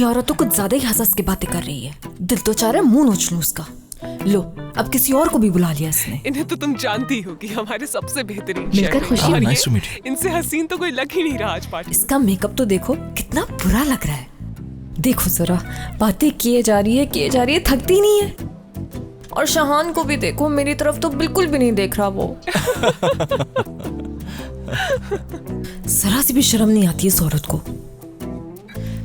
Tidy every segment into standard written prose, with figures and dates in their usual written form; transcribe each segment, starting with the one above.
ये औरत तो कुछ ज्यादा ही हंस के बातें कर रही है। दिल तो चाह रहा है मुंह नोच लूं उसका। लो, अब किसी और को भी बुला लिया इसने। इन्हें तो तुम जानती हो कि हमारे सबसे बेहतरीन मिलकर शेफ खुशी हैं। और हुई। ये इनसे हसीन तो कोई लग ही नहीं रहा आज पार्टी। इसका मेकअप तो देखो कितना बुरा लग रहा है। देखो जरा, बातें किए जा रही है, थकती नहीं है। और शाहान को भी देखो, मेरी तरफ तो बिल्कुल भी नहीं देख रहा वो। जरा सी भी शर्म नहीं आती इस औरत को,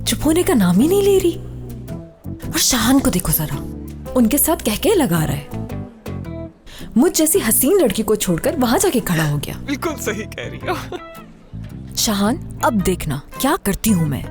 चुप होने का नाम ही नहीं ले रही। और शाहान को देखो जरा, उनके साथ कह के लगा रहा है। मुझ जैसी हसीन लड़की को छोड़कर वहां जाके खड़ा हो गया। बिल्कुल सही कह रही हो। शाहान, अब देखना क्या करती हूं मैं।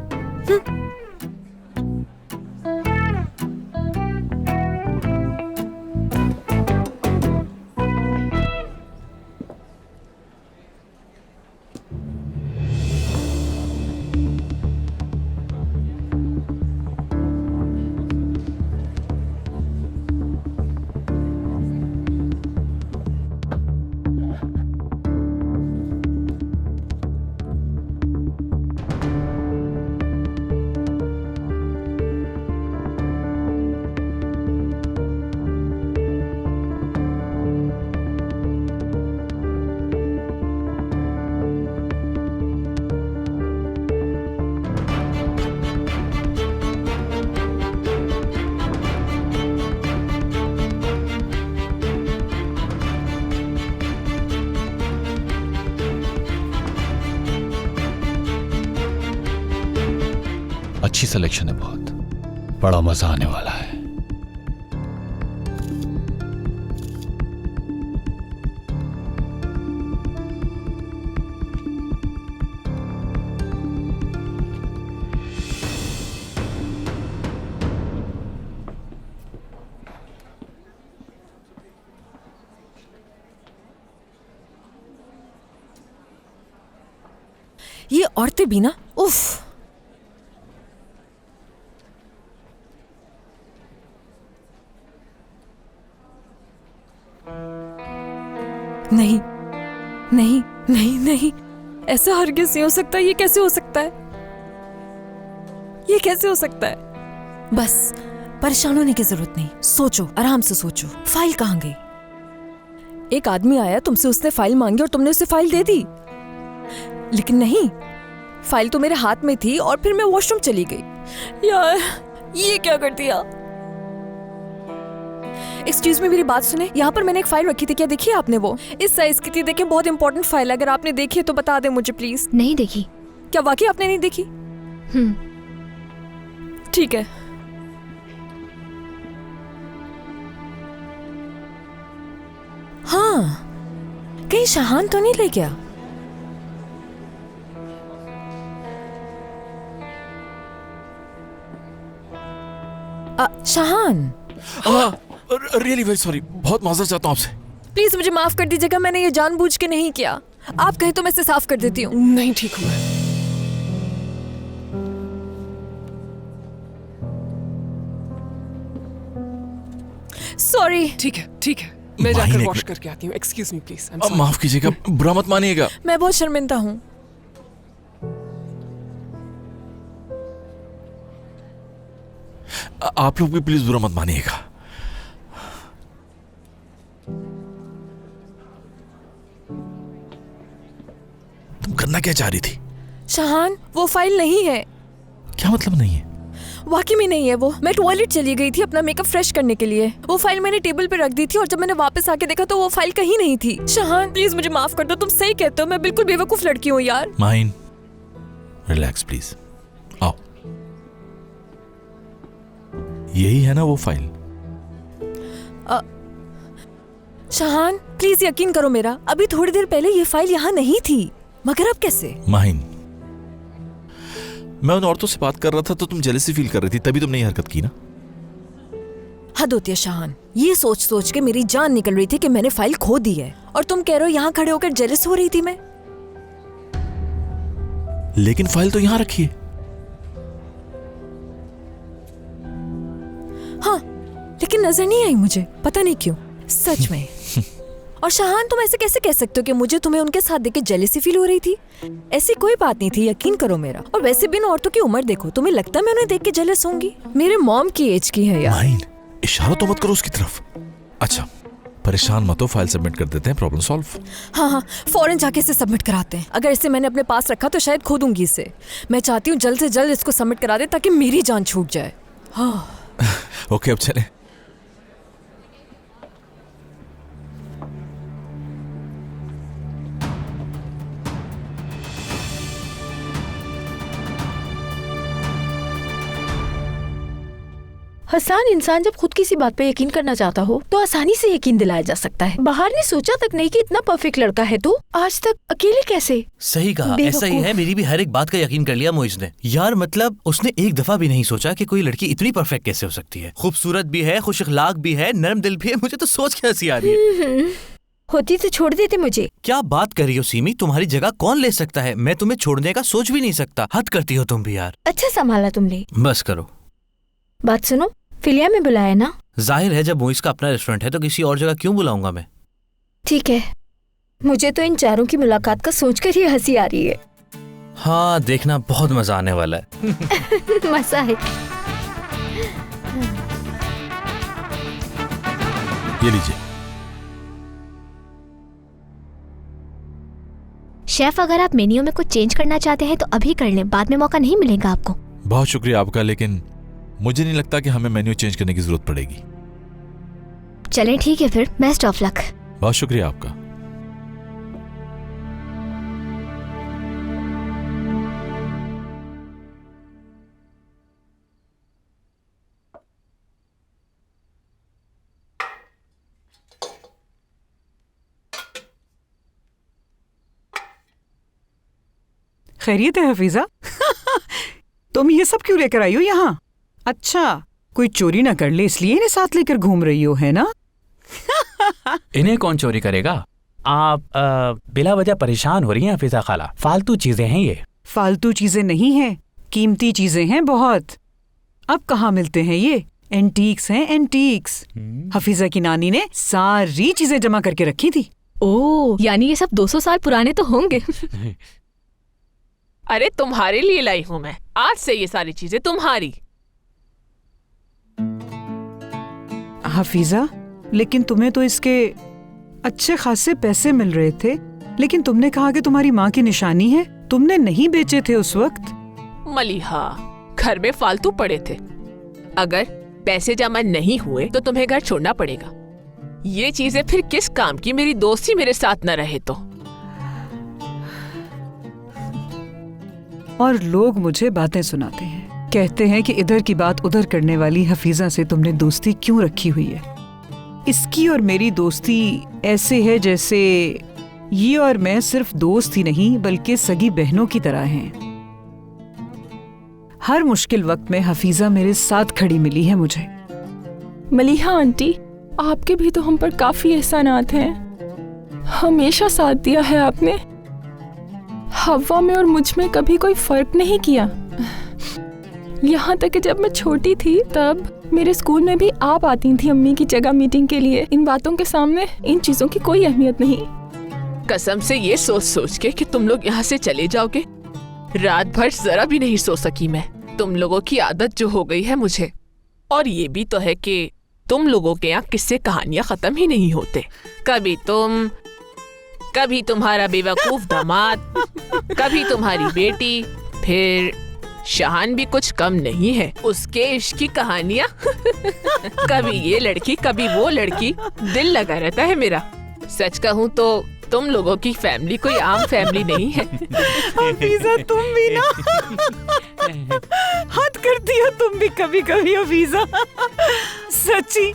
अच्छी सिलेक्शन है, बहुत बड़ा मजा आने वाला है। ये औरतें भी ना, उफ। नहीं नहीं नहीं नहीं, ऐसा हरगिज़ नहीं हो सकता। ये कैसे हो सकता है? ये कैसे हो सकता है? बस परेशान होने की जरूरत नहीं। सोचो, आराम से सोचो। फाइल कहाँ गई? एक आदमी आया, तुमसे उसने फाइल मांगी और तुमने उसे फाइल दे दी। लेकिन नहीं, फाइल तो मेरे हाथ में थी और फिर मैं वॉशरूम चली गई। यार, ये क्या कर दिया? एक्सक्यूज मी, मेरी बात सुने। यहाँ पर मैंने एक फाइल रखी थी, क्या देखी आपने? वो इस साइज की थी। देखिए, बहुत इंपॉर्टेंट फाइल। अगर आपने देखी है तो बता दे मुझे प्लीज। नहीं देखी। क्या वाकई आपने नहीं देखी? ठीक है। हाँ, कहीं शाहान तो नहीं ले गया? शाहान, रियली वेरी सॉरी, बहुत माजरत चाहता हूँ आपसे। प्लीज मुझे माफ कर दीजिएगा, मैंने ये जानबूझ के नहीं किया। आप कहें तो मैं इसे साफ कर देती हूँ। नहीं, ठीक हूँ मैं। सॉरी। ठीक है, मैं जाकर वॉश करके आती हूँ। Excuse me please. माफ कीजिएगा, बुरा मत मानिएगा। मैं बहुत शर्मिंदा हूँ। आप लोग भी प्लीज बुरा मत मानिएगा। तुम करना क्या चाह रही थी? शाहान, वो फाइल नहीं है। क्या मतलब नहीं है? वाकई में नहीं है वो। मैं टॉयलेट चली गई थी अपना मेकअप फ्रेश करने के लिए। वो फाइल मैंने टेबल पे रख दी थी और जब मैंने वापस आके देखा तो वो फाइल कहीं नहीं थी। शाहान, प्लीज मुझे माफ कर दो। तुम सही कहते हो, मैं बिल्कुल बेवकूफ लड़की हूँ यार। Mine, relax please. आओ, यही है ना वो फाइल? शाहान, प्लीज यकीन करो मेरा, अभी थोड़ी देर पहले ये फाइल यहाँ नहीं थी। मगर अब कैसे? माहिन, मैं उन औरतों से बात कर रहा था तो तुम जेलसी फील कर रही थी, तभी तुमने ये हरकत की ना? हद होती है शाहान। ये सोच सोच के मेरी जान निकल रही थी कि मैंने फाइल खो दी है, और तुम कह रहे हो यहाँ खड़े होकर जेलस हो रही थी मैं। लेकिन फाइल तो यहाँ रखी है। हाँ, लेकिन नजर नहीं आई मुझे, पता नहीं क्यों। सच में। और शाहान, तुम ऐसे कैसे कह सकते हो कि मुझे तुम्हें उनके साथ देख के जेलसी फील हो रही थी? ऐसी कोई बात नहीं थी, यकीन करो मेरा। और वैसे भी इन औरतों की उम्र देखो, तुम्हें लगता है मैं उन्हें देख के जेलस होंगी? मेरे मॉम की एज की है यार। माइन, इशारा तो मत करो उसकी तरफ। अच्छा, परेशान मत हो, फाइल सबमिट कर देते हैं, प्रॉब्लम सॉल्व। हाँ, फौरन जाके इसे सबमिट कराते हैं। अगर इसे मैंने अपने पास रखा तो शायद खो दूंगी इसे। मैं चाहती हूँ जल्द से जल्द इसको सबमिट करा दे ताकि मेरी जान छूट जाए। हाँ। ओके, अब चले। हसन, इंसान जब खुद किसी बात पे यकीन करना चाहता हो तो आसानी से यकीन दिलाया जा सकता है। बाहर ने सोचा तक नहीं कि इतना परफेक्ट लड़का है तो आज तक अकेले कैसे? सही कहा, ऐसा ही है। मेरी भी हर एक बात का यकीन कर लिया मोइज ने। यार मतलब उसने एक दफा भी नहीं सोचा कि कोई लड़की इतनी परफेक्ट कैसे हो सकती है। खूबसूरत भी है, खुश अखलाक भी है, नरम दिल भी है। मुझे तो सोच के हंसी आ रही है। होती तो छोड़ देते मुझे। क्या बात कर रही हो सीमी, तुम्हारी जगह कौन ले सकता है? मैं तुम्हें छोड़ने का सोच भी नहीं सकता। हद करती हो तुम भी यार। अच्छा संभाला तुमने। बस करो। बात सुनो, फिलिया में बुलाया ना? जाहिर है, जब मोइज का अपना रेस्टोरेंट है तो किसी और जगह क्यों बुलाऊंगा मैं। ठीक है, मुझे तो इन चारों की मुलाकात का सोचकर ही हंसी आ रही है। हाँ, देखना बहुत मजा आने वाला है। मजा है। ये लीजिए। शेफ, अगर आप मेन्यू में कुछ चेंज करना चाहते हैं तो अभी कर लें, बाद में मौका नहीं मिलेगा आपको। बहुत शुक्रिया आपका, लेकिन मुझे नहीं लगता कि हमें मेन्यू चेंज करने की जरूरत पड़ेगी। चलें ठीक है फिर, बेस्ट ऑफ लक। बहुत शुक्रिया आपका। खैरियत है हफीजा? तुम ये सब क्यों लेकर आई हो यहाँ? अच्छा, कोई चोरी ना कर ले इसलिए इन्हें साथ लेकर घूम रही हो, है ना? इन्हें कौन चोरी करेगा? आप बिला वजह परेशान हो रही हैं हफीजा खाला। फालतू चीजें हैं ये। फालतू चीजें नहीं हैं, कीमती चीजें हैं बहुत। अब कहाँ मिलते हैं ये? एंटीक्स हैं, एंटीक्स। हफीजा की नानी ने सारी चीजें जमा करके रखी थी। ओह, यानी ये सब 200 साल पुराने तो होंगे। अरे तुम्हारे लिए लाई हूँ मैं, आज से ये सारी चीजें तुम्हारी। हफीजा, लेकिन तुम्हें तो इसके अच्छे खासे पैसे मिल रहे थे, लेकिन तुमने कहा कि तुम्हारी माँ की निशानी है। तुमने नहीं बेचे थे उस वक्त? मलिहा, घर में फालतू पड़े थे। अगर पैसे जमा नहीं हुए तो तुम्हें घर छोड़ना पड़ेगा। ये चीजें फिर किस काम की? मेरी दोस्ती मेरे साथ न रहे तो। और लोग मुझे बातें सुनाते हैं, कहते हैं कि इधर की बात उधर करने वाली हफीजा से तुमने दोस्ती क्यों रखी हुई है। इसकी और मेरी दोस्ती ऐसे है जैसे ये और मैं सिर्फ दोस्त ही नहीं बल्कि सगी बहनों की तरह हैं। हर मुश्किल वक्त में हफीजा मेरे साथ खड़ी मिली है मुझे। मलिहा आंटी, आपके भी तो हम पर काफी एहसानात हैं। हमेशा साथ दिया है आपने। हवा में और मुझ में कभी कोई फर्क नहीं किया। यहाँ तक कि जब मैं छोटी थी तब मेरे स्कूल में भी आप आती थी अम्मी की जगह मीटिंग के लिए। इन बातों के सामने इन चीजों की कोई अहमियत नहीं। कसम से ये सोच सोच के कि तुम लोग यहाँ से चले जाओगे, रात भर जरा भी नहीं सो सकी मैं। तुम लोगों की आदत जो हो गई है मुझे। और ये भी तो है कि तुम लोगों के यहाँ किस्से कहानियां खत्म ही नहीं होते। कभी तुम, कभी तुम्हारा बेवकूफ दामाद, कभी तुम्हारी बेटी, फिर शाहान भी कुछ कम नहीं है, उसके इश्क की कहानियां। कभी ये लड़की कभी वो लड़की, दिल लगा रहता है मेरा। सच कहूँ तो तुम लोगों की फैमिली कोई आम फैमिली नहीं है। हफीजा, तुम भी ना हद करती हो तुम भी कभी कभी हफीजा। सच्ची,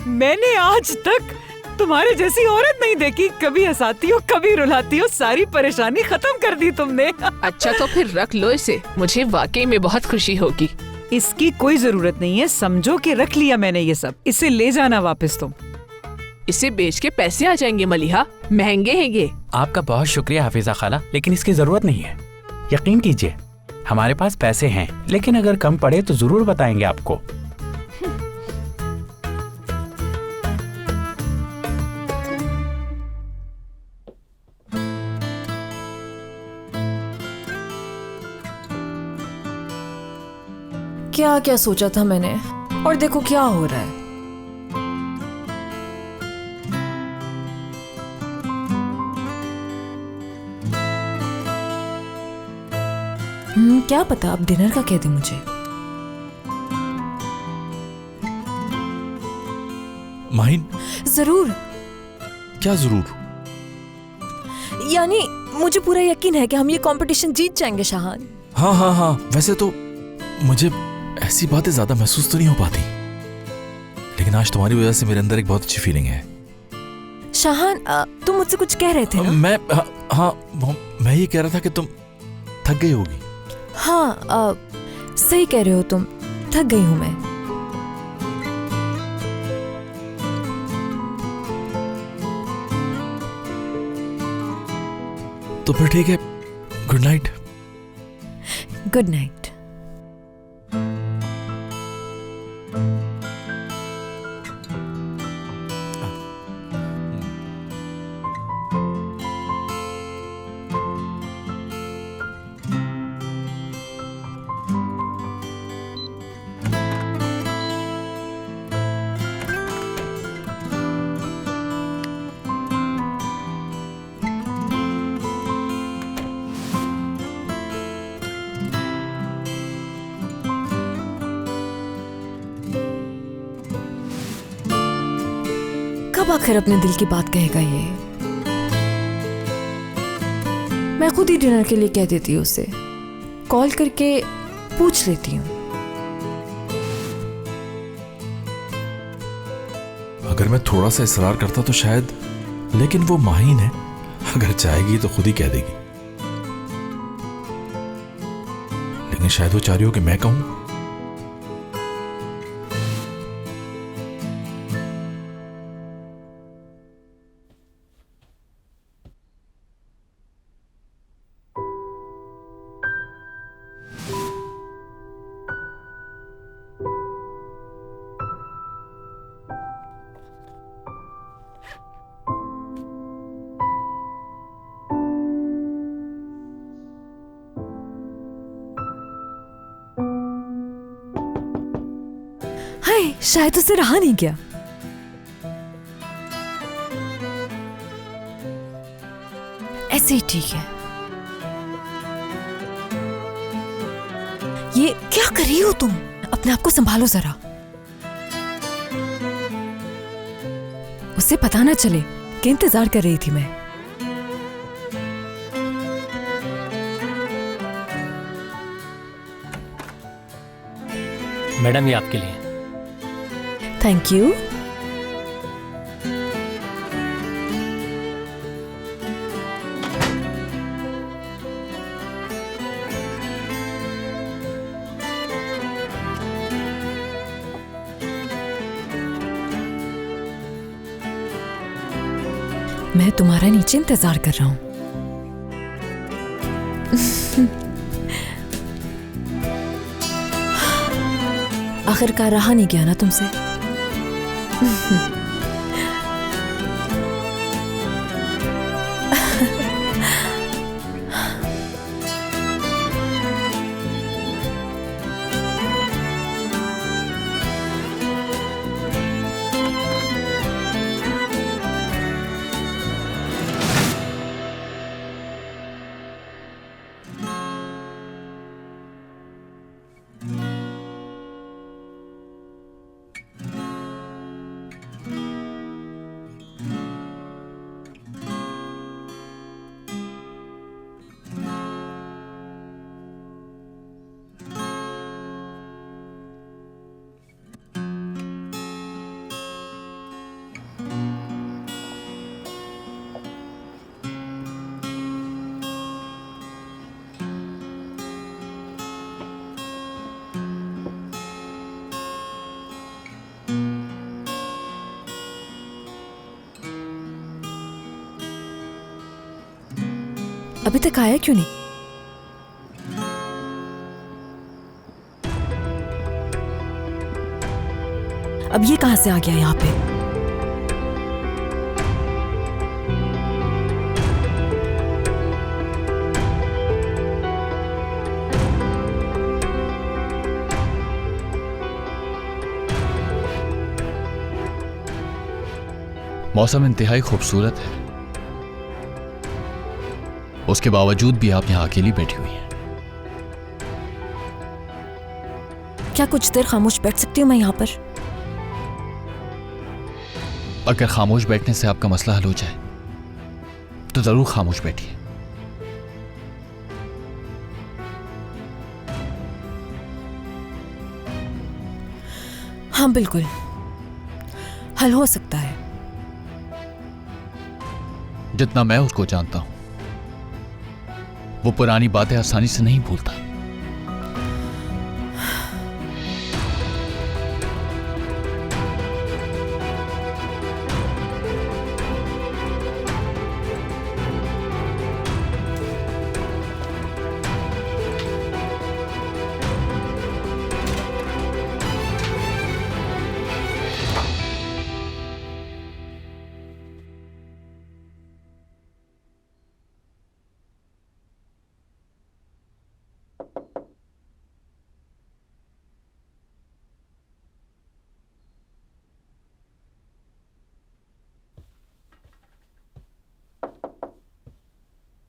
मैंने आज तक तुम्हारे जैसी औरत नहीं देखी। कभी हंसाती हो कभी रुलाती हो, सारी परेशानी खत्म कर दी तुमने। अच्छा तो फिर रख लो इसे, मुझे वाकई में बहुत खुशी होगी। इसकी कोई जरूरत नहीं है, समझो कि रख लिया मैंने ये सब। इसे ले जाना वापस तुम। इसे बेच के पैसे आ जाएंगे मलिहा, महंगे हैं ये। आपका बहुत शुक्रिया हफीजा खाला, लेकिन इसकी जरूरत नहीं है। यकीन कीजिए हमारे पास पैसे हैं, लेकिन अगर कम पड़े तो जरूर बताएंगे आपको। क्या क्या सोचा था मैंने, और देखो क्या हो रहा है। क्या पता अब डिनर का कह दे मुझे। माहिन, जरूर। क्या जरूर? यानी मुझे पूरा यकीन है कि हम ये कंपटीशन जीत जाएंगे शाहान। हाँ हाँ हाँ, वैसे तो मुझे ऐसी बातें ज्यादा महसूस तो नहीं हो पाती, लेकिन आज तुम्हारी वजह से मेरे अंदर एक बहुत अच्छी फीलिंग है। शाहान, तुम मुझसे कुछ कह रहे थे ना? मैं ये कह रहा था कि तुम थक गई होगी। हाँ, सही कह रहे हो तुम, थक गई हूं मैं। तो फिर ठीक है, गुड नाइट। Good night. कब आखिर अपने दिल की बात कहेगा ये? मैं खुद ही डिनर के लिए कह देती हूँ उसे, कॉल करके पूछ लेती हूँ। अगर मैं थोड़ा सा इसरार करता तो शायद, लेकिन वो माहिन है, अगर चाहेगी तो खुद ही कह देगी। लेकिन शायद वो चाह रही हो कि मैं कहूं। शायद उसे रहा नहीं गया। ऐसे ही ठीक है। ये क्या कर रही हो तुम? अपने आप को संभालो जरा। उसे पता ना चले कि इंतजार कर रही थी मैं। मैडम, ये आपके लिए। Thank you. मैं तुम्हारा नीचे इंतजार कर रहा हूं। आखिरकार रहा नहीं गया ना तुमसे। अभी तक आया क्यों नहीं? अब ये कहां से आ गया यहाँ पे? मौसम इंतहाई खूबसूरत है, उसके बावजूद भी आप यहां अकेली बैठी हुई हैं। क्या कुछ देर खामोश बैठ सकती हूँ मैं यहाँ पर? अगर खामोश बैठने से आपका मसला हल हो जाए तो जरूर खामोश बैठिए। हाँ बिल्कुल, हल हो सकता है। जितना मैं उसको जानता हूं, वो पुरानी बातें आसानी से नहीं भूलता।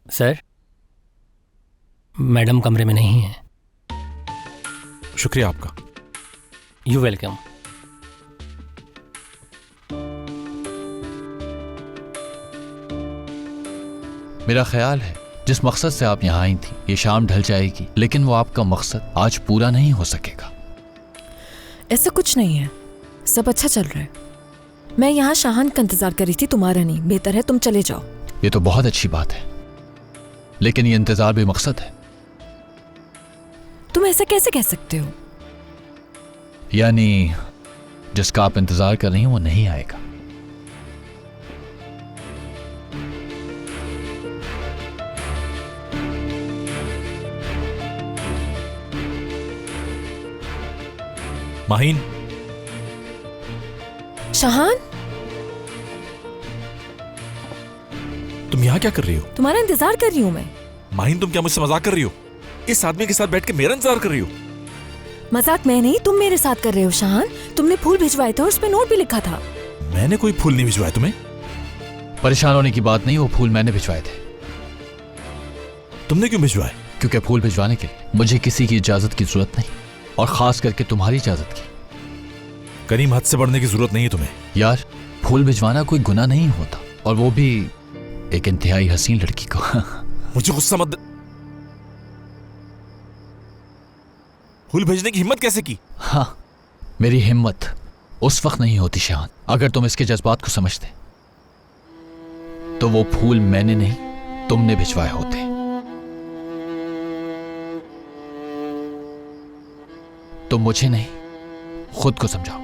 सर, मैडम कमरे में नहीं है। शुक्रिया आपका। You welcome. मेरा ख्याल है जिस मकसद से आप यहाँ आई थी, ये शाम ढल जाएगी, लेकिन वो आपका मकसद आज पूरा नहीं हो सकेगा। ऐसा कुछ नहीं है, सब अच्छा चल रहा है। मैं यहाँ शाहान का इंतजार कर रही थी, तुम्हारा नहीं। बेहतर है तुम चले जाओ। ये तो बहुत अच्छी बात है, लेकिन ये इंतजार भी मकसद है। तुम ऐसा कैसे कह सकते हो? यानी जिसका आप इंतजार कर रही हैं वो नहीं आएगा। माहीन, शाहान, तुम यहाँ क्या कर रही हो? तुम्हारा इंतजार कर रही हूँ मैं। माहीन, तुम क्या मुझसे मजाक कर रही हो? इस आदमी के साथ बैठ के मेरा इंतजार कर रही हो? मजाक मैं नहीं, तुम मेरे साथ कर रहे हो शाहान। तुमने फूल भिजवाए थे और उस पे नोट भी लिखा था। मैंने कोई फूल नहीं भिजवाया तुम्हें। परेशान होने की बात नहीं, वो फूल मैंने भिजवाए थे। तुमने क्यों भिजवाए? क्योंकि फूल भिजवाने के लिए मुझे किसी की इजाजत की जरूरत नहीं, और खास करके तुम्हारी इजाजत की। करीम, हद से बढ़ने की जरूरत नहीं है तुम्हें। यार, फूल भिजवाना कोई गुनाह नहीं होता, और वो भी एक इंतहाई हसीन लड़की को। मुझे गुस्सा मत। फूल भेजने की हिम्मत कैसे की? हाँ, मेरी हिम्मत उस वक्त नहीं होती शाहान, अगर तुम इसके जज्बात को समझते तो वो फूल मैंने नहीं तुमने भिजवाए होते। तुम मुझे नहीं, खुद को समझाओ।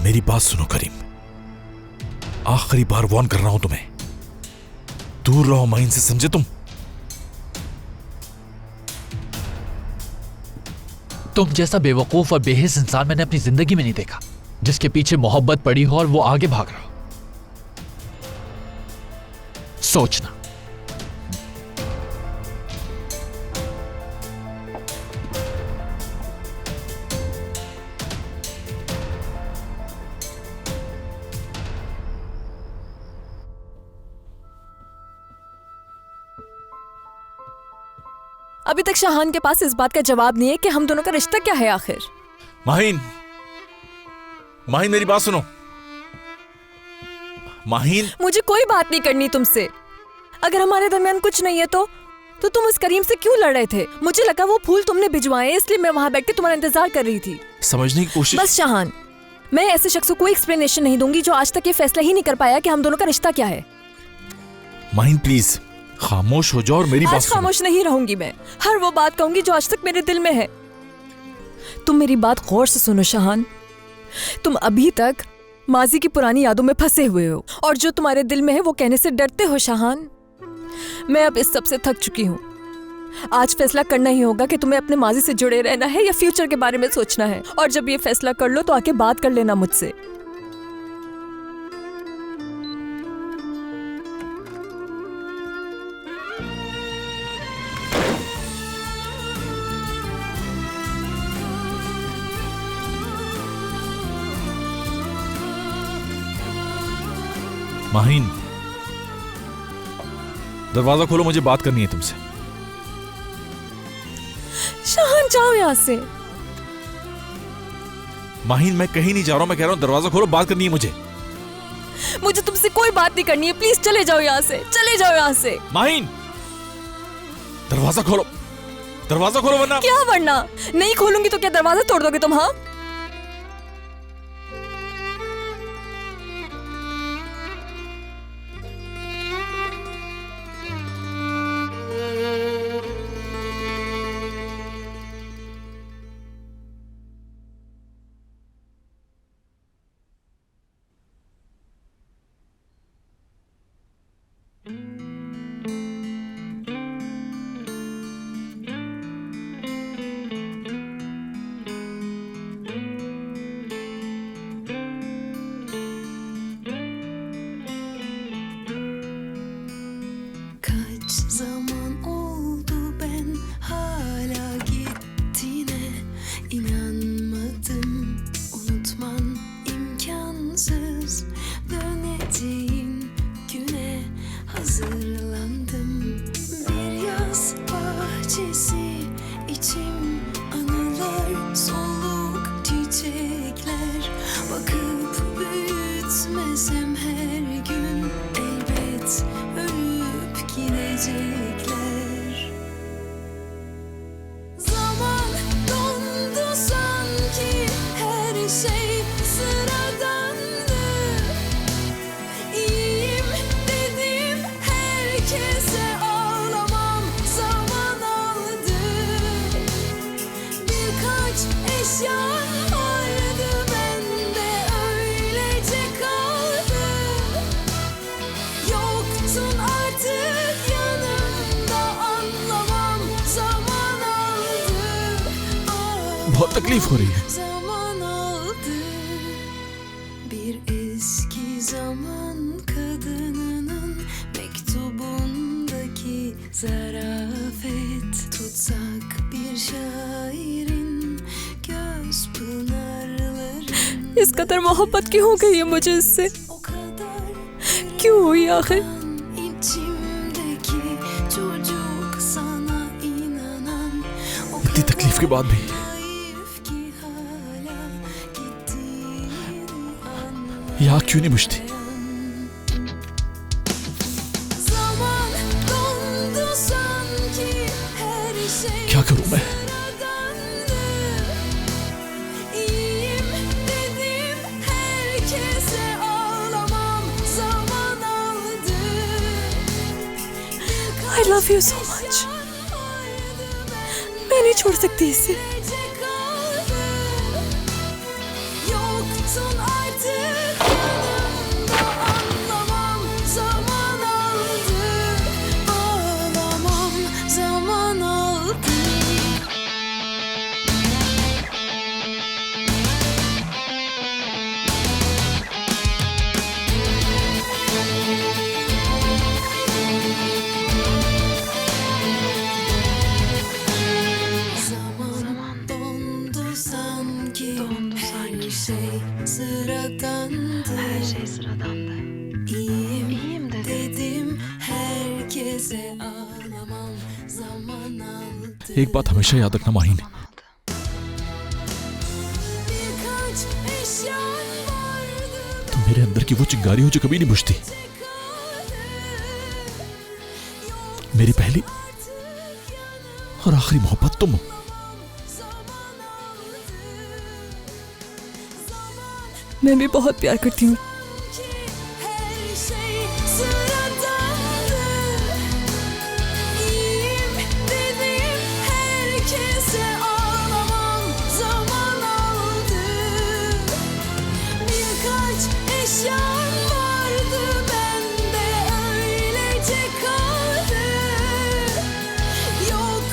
मेरी बात सुनो करीम, आखिरी बार वार्न कर रहा हूं तुम्हें, दूर रहो माहीन से, समझे तुम? तुम जैसा बेवकूफ और बेहिस इंसान मैंने अपनी जिंदगी में नहीं देखा, जिसके पीछे मोहब्बत पड़ी हो और वो आगे भाग रहा हो। सोचना। अभी तक शाहान के पास इस बात का जवाब नहीं है कि हम दोनों का रिश्ता क्या है आखिर। माहीन, माहीन मेरी बात सुनो। माहीन, मुझे कोई बात नहीं करनी तुमसे। अगर हमारे दरमियान कुछ नहीं है तो तुम उस करीम से क्यों लड़ रहे थे? मुझे लगा वो फूल तुमने भिजवाए, इसलिए मैं वहां बैठ के तुम्हारा इंतजार कर रही थी। समझने की कोशिश। बस शाहान, मैं ऐसे शख्स को कोई एक्सप्लेनेशन नहीं दूंगी जो आज तक ये फैसला ही नहीं कर पाया कि हम दोनों का रिश्ता क्या है। माहीन प्लीज खामोश हो जाओ और मेरी बात आज सुनो। खामोश नहीं रहूंगी मैं, हर वो बात कहूंगी जो आज तक मेरे दिल में है। तुम मेरी बात गौर से सुनो शाहान, तुम अभी तक माजी की पुरानी यादों में फंसे हुए हो, और जो तुम्हारे दिल में है वो कहने से डरते हो शाहान। मैं अब इस सब से थक चुकी हूँ। आज फैसला करना ही होगा कि तुम्हें अपने माजी से जुड़े रहना है या फ्यूचर के बारे में सोचना है। और जब ये फैसला कर लो तो आके बात कर लेना मुझसे। माहीन, दरवाजा खोलो, मुझे बात करनी है तुमसे। शाहान जाओ यहाँ से। माहीन, मैं कहीं नहीं जा रहा हूं, मैं कह रहा हूं दरवाजा खोलो, बात करनी है मुझे। मुझे तुमसे कोई बात नहीं करनी है, प्लीज चले जाओ यहाँ से, चले जाओ यहाँ से। माहीन, दरवाजा खोलो, दरवाजा खोलो वरना। क्या वरना? नहीं खोलूंगी तो क्या दरवाजा तोड़ दोगे तुम? हाँ, zaman oldu ben hala gittiğine inanmadım. Unutman imkansız, döneceğin güne hazırlandım. Bir yaz bahçesi içim, anılar soluk çiçekler. Bakıp büyütmesem her gün elbet ölüp gidecekler. Zaman dondu sanki, her şey sıradandı. İyiyim dedim herkese, ağlamam zaman aldı. Birkaç eşya vardı bende, öylece kaldı. Yoktun artık yanımda, anlamam zaman aldı. बहुत तकलीफ हो रही है। Zaman aldı. Bir eski zaman kadınının mektubundaki zarafet, tutsak bir şairin göz pınarların. इस कदर मोहब्बत क्यों हो गई है मुझे इससे? O kadar क्यों हुई आखिर? içimdeki çocuk sana inanan, o इतनी तकलीफ के बाद भी naif ki hala gittiğini ये आग क्यों नहीं बुझती? Zaman dondu sanki, her şey क्या करूं मैं? sıradandı. İyiyim dedim herkese, ağlamam zaman aldı. I love you so much. मैं नहीं छोड़ सकती इसे। Yoktun artık yanımda, anlamam zaman aldı. Ağlamam zaman aldı. Zaman dondu sanki, her şey sıradandı. İyiyim dedim herkese, ağlamam zaman aldı. एक बात हमेशा याद रखना माहीन, Birkaç eşyan vardı तुम मेरे अंदर की वो चिंगारी हो जो कभी नहीं बुझती। मेरी पहली और आखिरी मोहब्बत तुम हो। मैं भी बहुत प्यार करती हूँ। her şey sıradandı. İyiyim dedim herkese, ağlamam zaman aldı. Birkaç eşyan vardı bende, öylece kaldı. Yok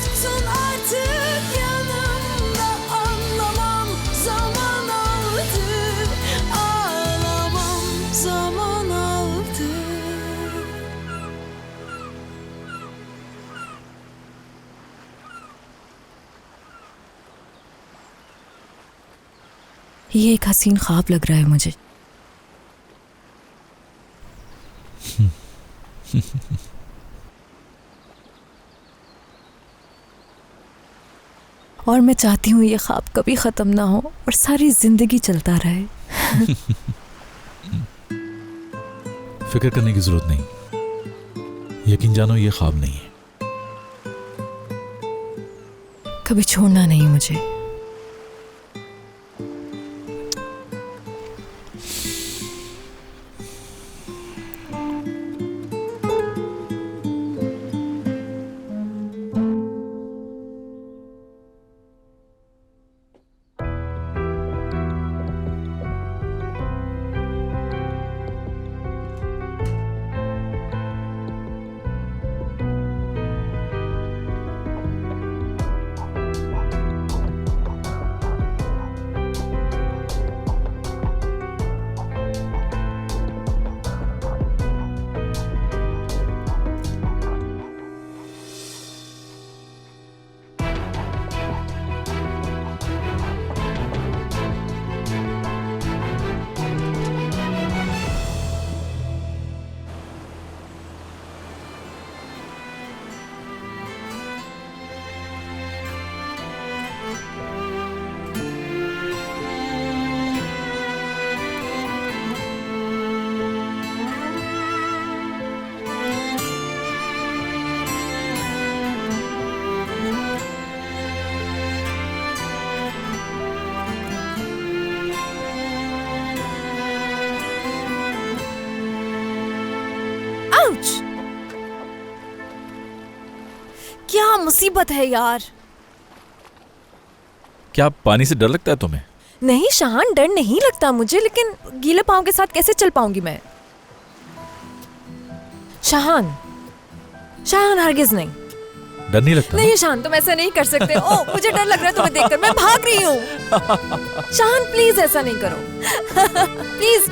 ये एक हसीन ख्वाब लग रहा है मुझे। और मैं चाहती हूँ ये ख्वाब कभी ख़त्म ना हो और सारी जिंदगी चलता रहे। फिक्र करने की जरूरत नहीं, यकीन जानो ये ख्वाब नहीं है। कभी छोड़ना नहीं मुझे। क्या मुसीबत है यार। क्या पानी से डर लगता है तुम्हें? नहीं शाहान, डर नहीं लगता मुझे, लेकिन गीले पाँव के साथ कैसे चल पाऊंगी मैं? शाहान, शाहान हरगिज नहीं। डर नहीं लगता? नहीं शाहान, तुम ऐसा नहीं कर सकते। ओ मुझे डर लग रहा है तुम्हें देखकर, मैं भाग रही हूँ। शाहान प्लीज ऐसा नहीं करो। प्लीज।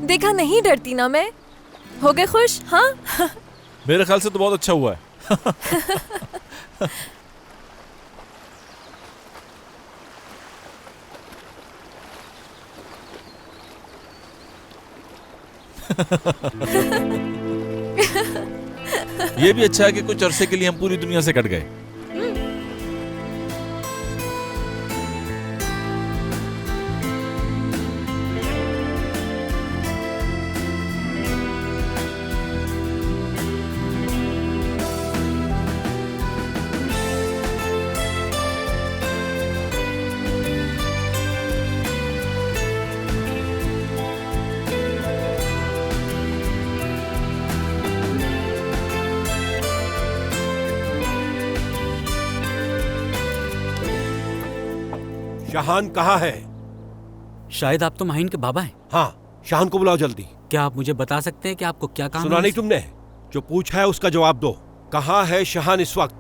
देखा, नहीं डरती ना मैं। हो गए खुश? हाँ। मेरे ख्याल से तो बहुत अच्छा हुआ है। ये भी अच्छा है कि कुछ अरसे के लिए हम पूरी दुनिया से कट गए। शाहान कहाँ है? शायद आप तो माहिन के बाबा हैं। हाँ, शाहान को बुलाओ जल्दी। क्या आप मुझे बता सकते हैं कि आपको क्या काम है? सुना नहीं तुमने? जो पूछा है उसका जवाब दो। कहाँ है शाहान इस वक्त?